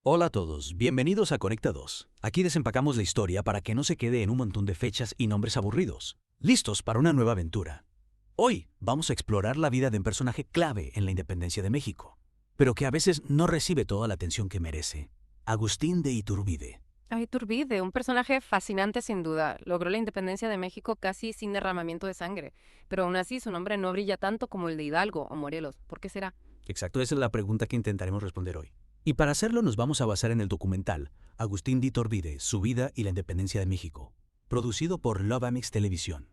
Hola a todos, bienvenidos a Conecta 2. Aquí desempacamos la historia para que no se quede en un montón de fechas y nombres aburridos. ¿Listos para una nueva aventura? Hoy vamos a explorar la vida de un personaje clave en la independencia de México, pero que a veces no recibe toda la atención que merece. Agustín de Iturbide. Iturbide, un personaje fascinante sin duda. Logró la independencia de México casi sin derramamiento de sangre, pero aún así su nombre no brilla tanto como el de Hidalgo o Morelos. ¿Por qué será? Exacto, esa es la pregunta que intentaremos responder hoy. Y para hacerlo nos vamos a basar en el documental Agustín de Iturbide, su vida y la independencia de México, producido por Lovamix Televisión.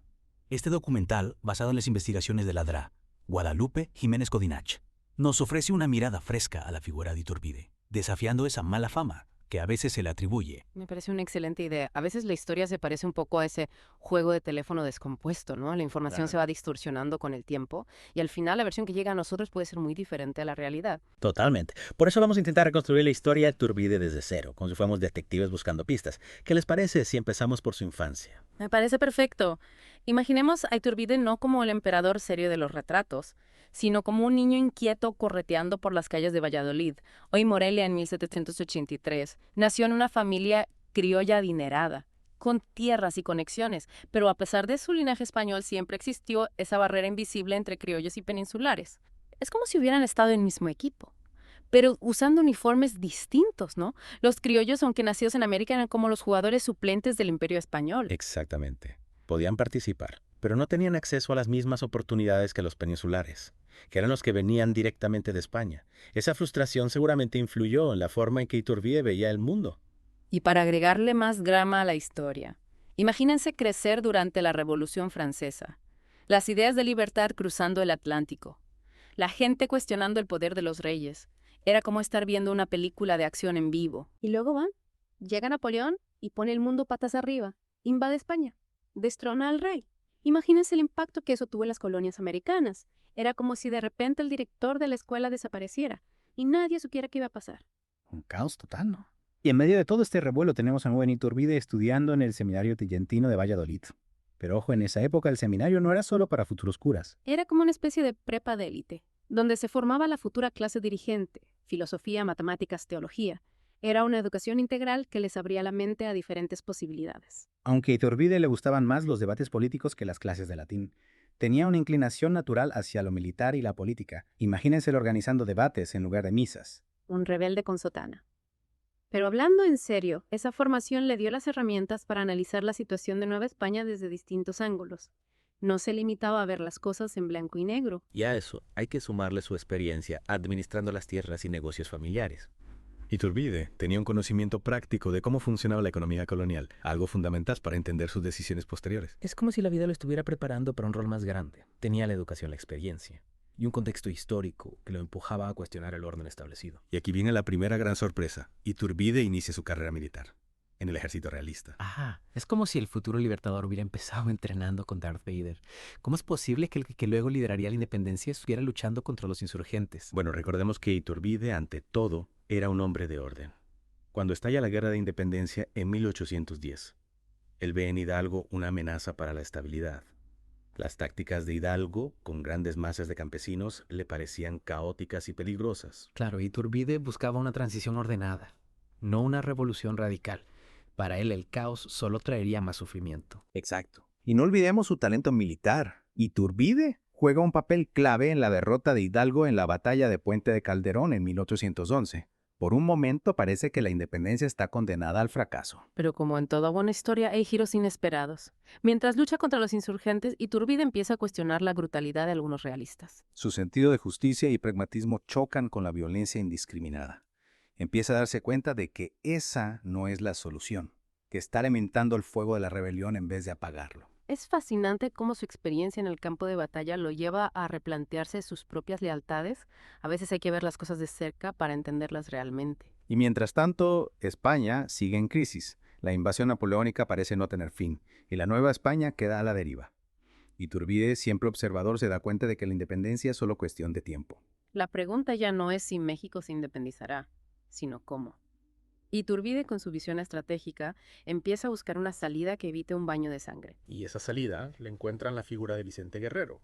Este documental, basado en las investigaciones de la DRA, Guadalupe Jiménez Codinach, nos ofrece una mirada fresca a la figura de Iturbide, desafiando esa mala fama que a veces se le atribuye. Me parece una excelente idea. A veces la historia se parece un poco a ese juego de teléfono descompuesto, ¿no? La información se Claro. va distorsionando con el tiempo y al final la versión que llega a nosotros puede ser muy diferente a la realidad. Totalmente. Por eso vamos a intentar reconstruir la historia de Turbide desde cero, como si fuéramos detectives buscando pistas. ¿Qué les parece si empezamos por su infancia? Me parece perfecto. Imaginemos a Iturbide no como el emperador serio de los retratos, sino como un niño inquieto correteando por las calles de Valladolid, hoy Morelia en 1783. Nació en una familia criolla adinerada, con tierras y conexiones, pero a pesar de su linaje español siempre existió esa barrera invisible entre criollos y peninsulares. Es como si hubieran estado en el mismo equipo, pero usando uniformes distintos, ¿no? Los criollos, aunque nacidos en América, eran como los jugadores suplentes del Imperio Español. Exactamente. Podían participar, pero no tenían acceso a las mismas oportunidades que los peninsulares, que eran los que venían directamente de España. Esa frustración seguramente influyó en la forma en que Iturbide veía el mundo. Y para agregarle más drama a la historia, imagínense crecer durante la Revolución Francesa, las ideas de libertad cruzando el Atlántico, la gente cuestionando el poder de los reyes. Era como estar viendo una película de acción en vivo. Y luego llega Napoleón y pone el mundo patas arriba, invade España, destrona al rey. Imagínense el impacto que eso tuvo en las colonias americanas. Era como si de repente el director de la escuela desapareciera y nadie supiera qué iba a pasar. Un caos total, ¿no? Y en medio de todo este revuelo tenemos a un buen Iturbide estudiando en el Seminario Tillentino de Valladolid. Pero ojo, en esa época el seminario no era solo para futuros curas. Era como una especie de prepa de élite, donde se formaba la futura clase dirigente, filosofía, matemáticas, teología. Era una educación integral que les abría la mente a diferentes posibilidades. Aunque a Iturbide le gustaban más los debates políticos que las clases de latín. Tenía una inclinación natural hacia lo militar y la política. Imagínenselo organizando debates en lugar de misas. Un rebelde con sotana. Pero hablando en serio, esa formación le dio las herramientas para analizar la situación de Nueva España desde distintos ángulos. No se limitaba a ver las cosas en blanco y negro. Y a eso hay que sumarle su experiencia administrando las tierras y negocios familiares. Iturbide tenía un conocimiento práctico de cómo funcionaba la economía colonial, algo fundamental para entender sus decisiones posteriores. Es como si la vida lo estuviera preparando para un rol más grande. Tenía la educación, la experiencia y un contexto histórico que lo empujaba a cuestionar el orden establecido. Y aquí viene la primera gran sorpresa. Iturbide inicia su carrera militar, en el ejército realista. Es como si el futuro libertador hubiera empezado entrenando con Darth Vader. ¿Cómo es posible que el que luego lideraría la independencia estuviera luchando contra los insurgentes? Bueno, recordemos que Iturbide, ante todo, era un hombre de orden. Cuando estalla la Guerra de Independencia en 1810, él ve en Hidalgo una amenaza para la estabilidad. Las tácticas de Hidalgo, con grandes masas de campesinos, le parecían caóticas y peligrosas. Claro, Iturbide buscaba una transición ordenada, no una revolución radical. Para él el caos solo traería más sufrimiento. Exacto. Y no olvidemos su talento militar. Iturbide juega un papel clave en la derrota de Hidalgo en la batalla de Puente de Calderón en 1811. Por un momento parece que la independencia está condenada al fracaso. Pero como en toda buena historia, hay giros inesperados. Mientras lucha contra los insurgentes, Iturbide empieza a cuestionar la brutalidad de algunos realistas. Su sentido de justicia y pragmatismo chocan con la violencia indiscriminada. Empieza a darse cuenta de que esa no es la solución, que está alimentando el fuego de la rebelión en vez de apagarlo. Es fascinante cómo su experiencia en el campo de batalla lo lleva a replantearse sus propias lealtades. A veces hay que ver las cosas de cerca para entenderlas realmente. Y mientras tanto, España sigue en crisis. La invasión napoleónica parece no tener fin, y la Nueva España queda a la deriva. Iturbide, siempre observador, se da cuenta de que la independencia es solo cuestión de tiempo. La pregunta ya no es si México se independizará, sino cómo. Iturbide, con su visión estratégica, empieza a buscar una salida que evite un baño de sangre. Y esa salida la encuentra en la figura de Vicente Guerrero,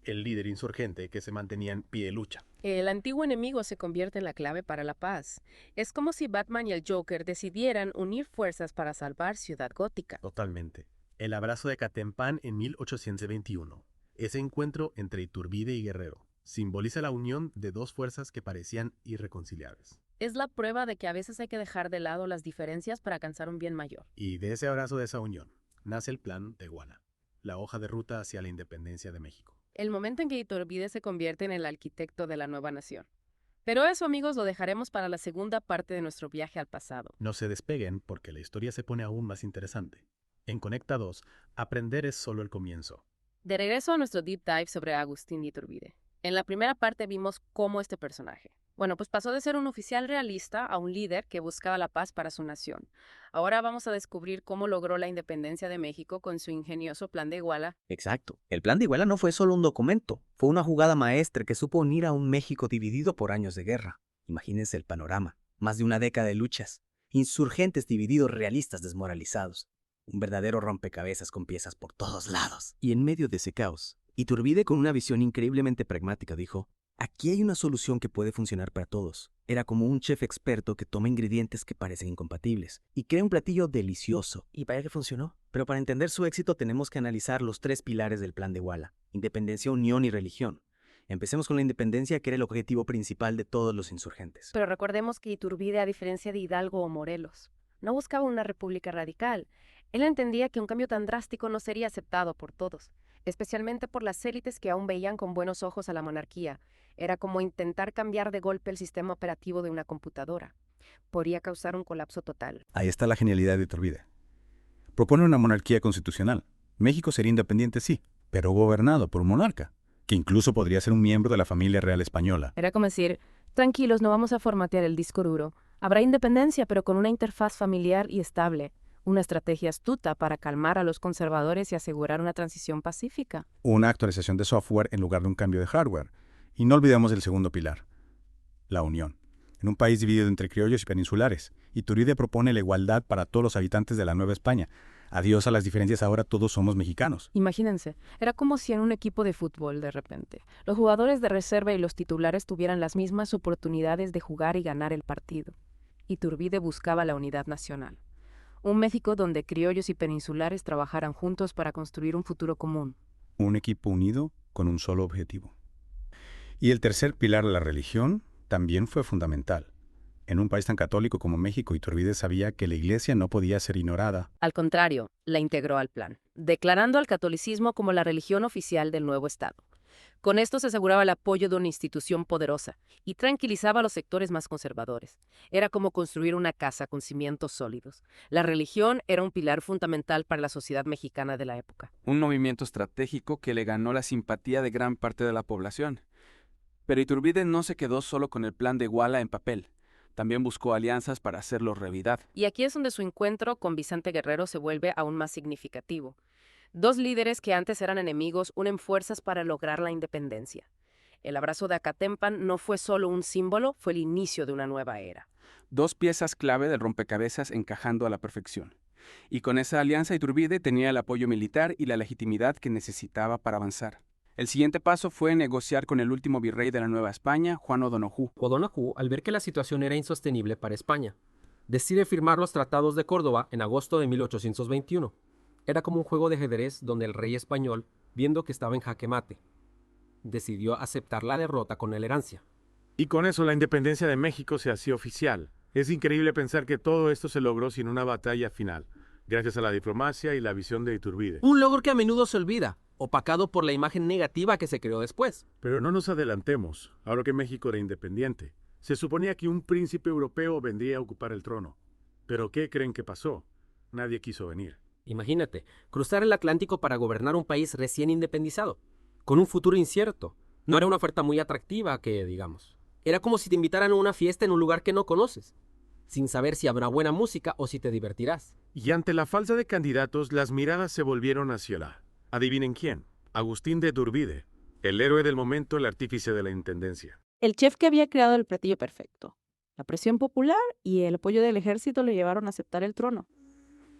el líder insurgente que se mantenía en pie de lucha. El antiguo enemigo se convierte en la clave para la paz. Es como si Batman y el Joker decidieran unir fuerzas para salvar Ciudad Gótica. Totalmente. El abrazo de Catempán en 1821. Ese encuentro entre Iturbide y Guerrero simboliza la unión de dos fuerzas que parecían irreconciliables. Es la prueba de que a veces hay que dejar de lado las diferencias para alcanzar un bien mayor. Y de ese abrazo, de esa unión, nace el Plan de Iguala, la hoja de ruta hacia la independencia de México. El momento en que Iturbide se convierte en el arquitecto de la nueva nación. Pero eso, amigos, lo dejaremos para la segunda parte de nuestro viaje al pasado. No se despeguen porque la historia se pone aún más interesante. En Conecta 2, aprender es solo el comienzo. De regreso a nuestro deep dive sobre Agustín de Iturbide. En la primera parte vimos cómo este personaje, pues pasó de ser un oficial realista a un líder que buscaba la paz para su nación. Ahora vamos a descubrir cómo logró la independencia de México con su ingenioso plan de Iguala. Exacto. El plan de Iguala no fue solo un documento, fue una jugada maestra que supo unir a un México dividido por años de guerra. Imagínense el panorama. Más de una década de luchas. Insurgentes divididos, realistas desmoralizados. Un verdadero rompecabezas con piezas por todos lados. Y en medio de ese caos, Iturbide, con una visión increíblemente pragmática, dijo: aquí hay una solución que puede funcionar para todos. Era como un chef experto que toma ingredientes que parecen incompatibles y crea un platillo delicioso. Y vaya que funcionó. Pero para entender su éxito tenemos que analizar los tres pilares del plan de Iguala: independencia, unión y religión. Empecemos con la independencia, que era el objetivo principal de todos los insurgentes. Pero recordemos que Iturbide, a diferencia de Hidalgo o Morelos, no buscaba una república radical. Él entendía que un cambio tan drástico no sería aceptado por todos, especialmente por las élites que aún veían con buenos ojos a la monarquía. Era como intentar cambiar de golpe el sistema operativo de una computadora. Podría causar un colapso total. Ahí está la genialidad de Iturbide. Propone una monarquía constitucional. México sería independiente, sí, pero gobernado por un monarca, que incluso podría ser un miembro de la familia real española. Era como decir, tranquilos, no vamos a formatear el disco duro. Habrá independencia, pero con una interfaz familiar y estable. Una estrategia astuta para calmar a los conservadores y asegurar una transición pacífica. Una actualización de software en lugar de un cambio de hardware. Y no olvidemos el segundo pilar, la unión. En un país dividido entre criollos y peninsulares, Iturbide propone la igualdad para todos los habitantes de la Nueva España. Adiós a las diferencias, ahora todos somos mexicanos. Imagínense, era como si en un equipo de fútbol, de repente, los jugadores de reserva y los titulares tuvieran las mismas oportunidades de jugar y ganar el partido. Iturbide buscaba la unidad nacional. Un México donde criollos y peninsulares trabajaran juntos para construir un futuro común. Un equipo unido con un solo objetivo. Y el tercer pilar, la religión, también fue fundamental. En un país tan católico como México, Iturbide sabía que la iglesia no podía ser ignorada. Al contrario, la integró al plan, declarando al catolicismo como la religión oficial del nuevo Estado. Con esto se aseguraba el apoyo de una institución poderosa y tranquilizaba a los sectores más conservadores. Era como construir una casa con cimientos sólidos. La religión era un pilar fundamental para la sociedad mexicana de la época. Un movimiento estratégico que le ganó la simpatía de gran parte de la población. Pero Iturbide no se quedó solo con el plan de Iguala en papel. También buscó alianzas para hacerlo realidad. Y aquí es donde su encuentro con Vicente Guerrero se vuelve aún más significativo. Dos líderes que antes eran enemigos unen fuerzas para lograr la independencia. El abrazo de Acatempan no fue solo un símbolo, fue el inicio de una nueva era. Dos piezas clave del rompecabezas encajando a la perfección. Y con esa alianza Iturbide tenía el apoyo militar y la legitimidad que necesitaba para avanzar. El siguiente paso fue negociar con el último virrey de la Nueva España, Juan O'Donojú. O'Donojú, al ver que la situación era insostenible para España, decide firmar los tratados de Córdoba en agosto de 1821. Era como un juego de ajedrez donde el rey español, viendo que estaba en jaque mate, decidió aceptar la derrota con tolerancia. Y con eso la independencia de México se hacía oficial. Es increíble pensar que todo esto se logró sin una batalla final, gracias a la diplomacia y la visión de Iturbide. Un logro que a menudo se olvida, opacado por la imagen negativa que se creó después. Pero no nos adelantemos, ahora que México era independiente. Se suponía que un príncipe europeo vendría a ocupar el trono. ¿Pero qué creen que pasó? Nadie quiso venir. Imagínate, cruzar el Atlántico para gobernar un país recién independizado, con un futuro incierto. No era una oferta muy atractiva que, digamos. Era como si te invitaran a una fiesta en un lugar que no conoces, sin saber si habrá buena música o si te divertirás. Y ante la falta de candidatos, las miradas se volvieron hacia adivinen quién, Agustín de Iturbide, el héroe del momento, el artífice de la intendencia. El chef que había creado el platillo perfecto. La presión popular y el apoyo del ejército le llevaron a aceptar el trono.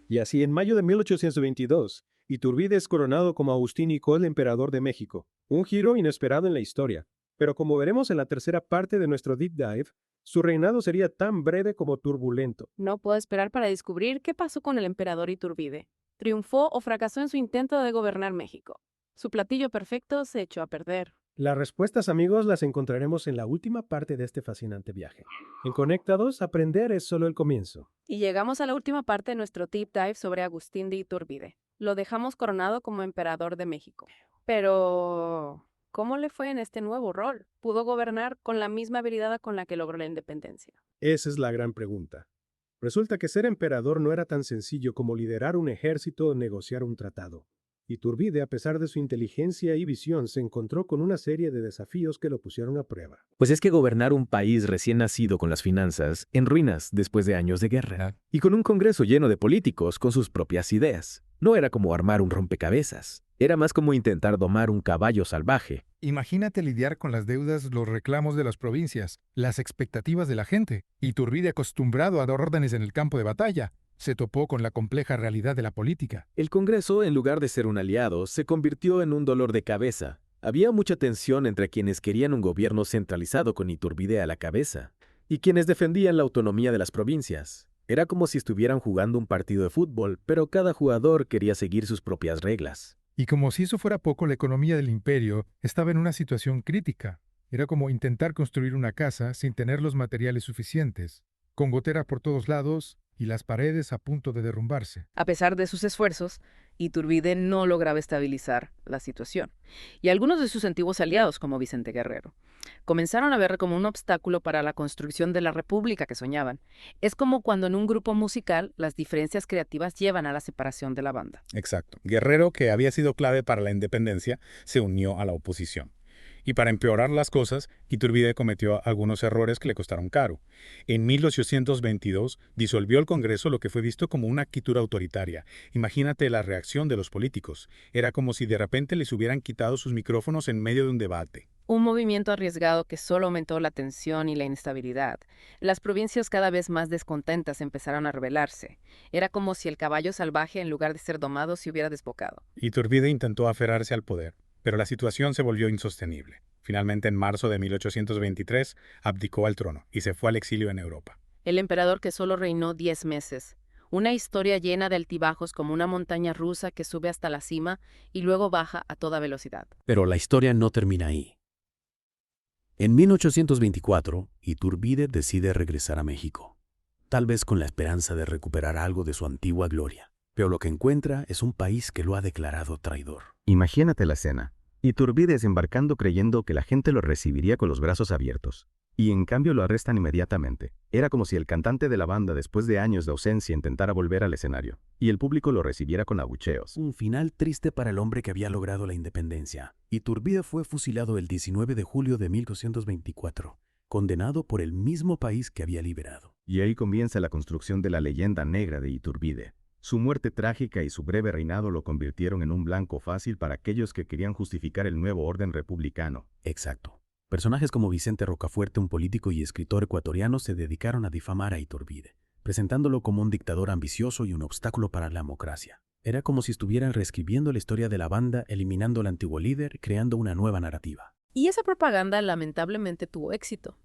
Y así, en mayo de 1822, Iturbide es coronado como Agustín Nicol, emperador de México. Un giro inesperado en la historia. Pero como veremos en la tercera parte de nuestro Deep Dive, su reinado sería tan breve como turbulento. No puedo esperar para descubrir qué pasó con el emperador Iturbide. ¿Triunfó o fracasó en su intento de gobernar México? Su platillo perfecto se echó a perder. Las respuestas, amigos, las encontraremos en la última parte de este fascinante viaje. En Conectados, aprender es solo el comienzo. Y llegamos a la última parte de nuestro deep dive sobre Agustín de Iturbide. Lo dejamos coronado como emperador de México. Pero, ¿cómo le fue en este nuevo rol? ¿Pudo gobernar con la misma habilidad con la que logró la independencia? Esa es la gran pregunta. Resulta que ser emperador no era tan sencillo como liderar un ejército o negociar un tratado. Iturbide, a pesar de su inteligencia y visión, se encontró con una serie de desafíos que lo pusieron a prueba. Pues es que gobernar un país recién nacido con las finanzas en ruinas después de años de guerra y con un Congreso lleno de políticos con sus propias ideas, no era como armar un rompecabezas. Era más como intentar domar un caballo salvaje. Imagínate lidiar con las deudas, los reclamos de las provincias, las expectativas de la gente. Iturbide, acostumbrado a dar órdenes en el campo de batalla, se topó con la compleja realidad de la política. El Congreso, en lugar de ser un aliado, se convirtió en un dolor de cabeza. Había mucha tensión entre quienes querían un gobierno centralizado con Iturbide a la cabeza y quienes defendían la autonomía de las provincias. Era como si estuvieran jugando un partido de fútbol, pero cada jugador quería seguir sus propias reglas. Y como si eso fuera poco, la economía del imperio estaba en una situación crítica. Era como intentar construir una casa sin tener los materiales suficientes, con goteras por todos lados y las paredes a punto de derrumbarse. A pesar de sus esfuerzos, Iturbide no lograba estabilizar la situación, y algunos de sus antiguos aliados, como Vicente Guerrero, comenzaron a ver como un obstáculo para la construcción de la república que soñaban. Es como cuando en un grupo musical las diferencias creativas llevan a la separación de la banda. Exacto. Guerrero, que había sido clave para la independencia, se unió a la oposición. Y para empeorar las cosas, Iturbide cometió algunos errores que le costaron caro. En 1822 disolvió el Congreso, lo que fue visto como una actitud autoritaria. Imagínate la reacción de los políticos. Era como si de repente les hubieran quitado sus micrófonos en medio de un debate. Un movimiento arriesgado que solo aumentó la tensión y la inestabilidad. Las provincias cada vez más descontentas empezaron a rebelarse. Era como si el caballo salvaje, en lugar de ser domado, se hubiera desbocado. Iturbide intentó aferrarse al poder, pero la situación se volvió insostenible. Finalmente, en marzo de 1823, abdicó al trono y se fue al exilio en Europa. El emperador que solo reinó 10 meses. Una historia llena de altibajos como una montaña rusa que sube hasta la cima y luego baja a toda velocidad. Pero la historia no termina ahí. En 1824, Iturbide decide regresar a México, tal vez con la esperanza de recuperar algo de su antigua gloria. Pero lo que encuentra es un país que lo ha declarado traidor. Imagínate la escena. Iturbide desembarcando creyendo que la gente lo recibiría con los brazos abiertos. Y en cambio lo arrestan inmediatamente. Era como si el cantante de la banda, después de años de ausencia, intentara volver al escenario, y el público lo recibiera con abucheos. Un final triste para el hombre que había logrado la independencia. Iturbide fue fusilado el 19 de julio de 1824, condenado por el mismo país que había liberado. Y ahí comienza la construcción de la leyenda negra de Iturbide. Su muerte trágica y su breve reinado lo convirtieron en un blanco fácil para aquellos que querían justificar el nuevo orden republicano. Exacto. Personajes como Vicente Rocafuerte, un político y escritor ecuatoriano, se dedicaron a difamar a Iturbide, presentándolo como un dictador ambicioso y un obstáculo para la democracia. Era como si estuvieran reescribiendo la historia de la banda, eliminando al antiguo líder, creando una nueva narrativa. Y esa propaganda lamentablemente tuvo éxito.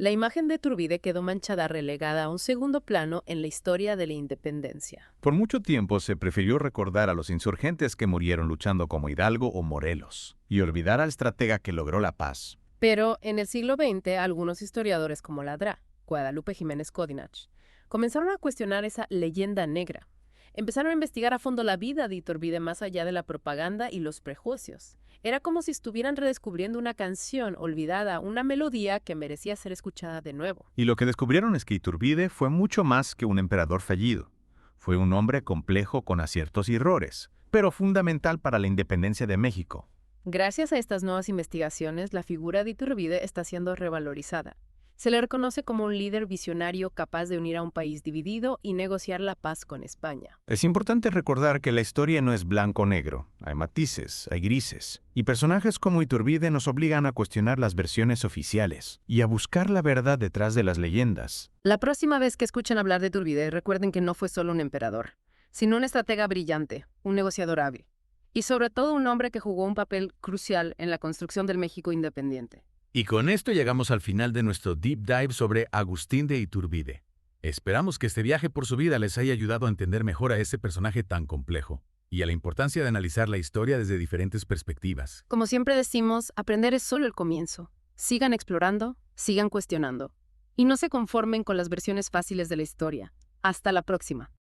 La imagen de Iturbide quedó manchada, relegada a un segundo plano en la historia de la independencia. Por mucho tiempo se prefirió recordar a los insurgentes que murieron luchando como Hidalgo o Morelos, y olvidar al estratega que logró la paz. Pero en el siglo XX, algunos historiadores como Ladrá, Guadalupe Jiménez Codinach, comenzaron a cuestionar esa leyenda negra. Empezaron a investigar a fondo la vida de Iturbide más allá de la propaganda y los prejuicios. Era como si estuvieran redescubriendo una canción olvidada, una melodía que merecía ser escuchada de nuevo. Y lo que descubrieron es que Iturbide fue mucho más que un emperador fallido. Fue un hombre complejo con aciertos y errores, pero fundamental para la independencia de México. Gracias a estas nuevas investigaciones, la figura de Iturbide está siendo revalorizada. Se le reconoce como un líder visionario capaz de unir a un país dividido y negociar la paz con España. Es importante recordar que la historia no es blanco-negro. Hay matices, hay grises. Y personajes como Iturbide nos obligan a cuestionar las versiones oficiales y a buscar la verdad detrás de las leyendas. La próxima vez que escuchen hablar de Iturbide, recuerden que no fue solo un emperador. sino un estratega brillante, un negociador hábil. Y sobre todo un hombre que jugó un papel crucial en la construcción del México independiente. Y con esto llegamos al final de nuestro Deep Dive sobre Agustín de Iturbide. Esperamos que este viaje por su vida les haya ayudado a entender mejor a este personaje tan complejo y a la importancia de analizar la historia desde diferentes perspectivas. Como siempre decimos, aprender es solo el comienzo. Sigan explorando, sigan cuestionando. Y no se conformen con las versiones fáciles de la historia. Hasta la próxima.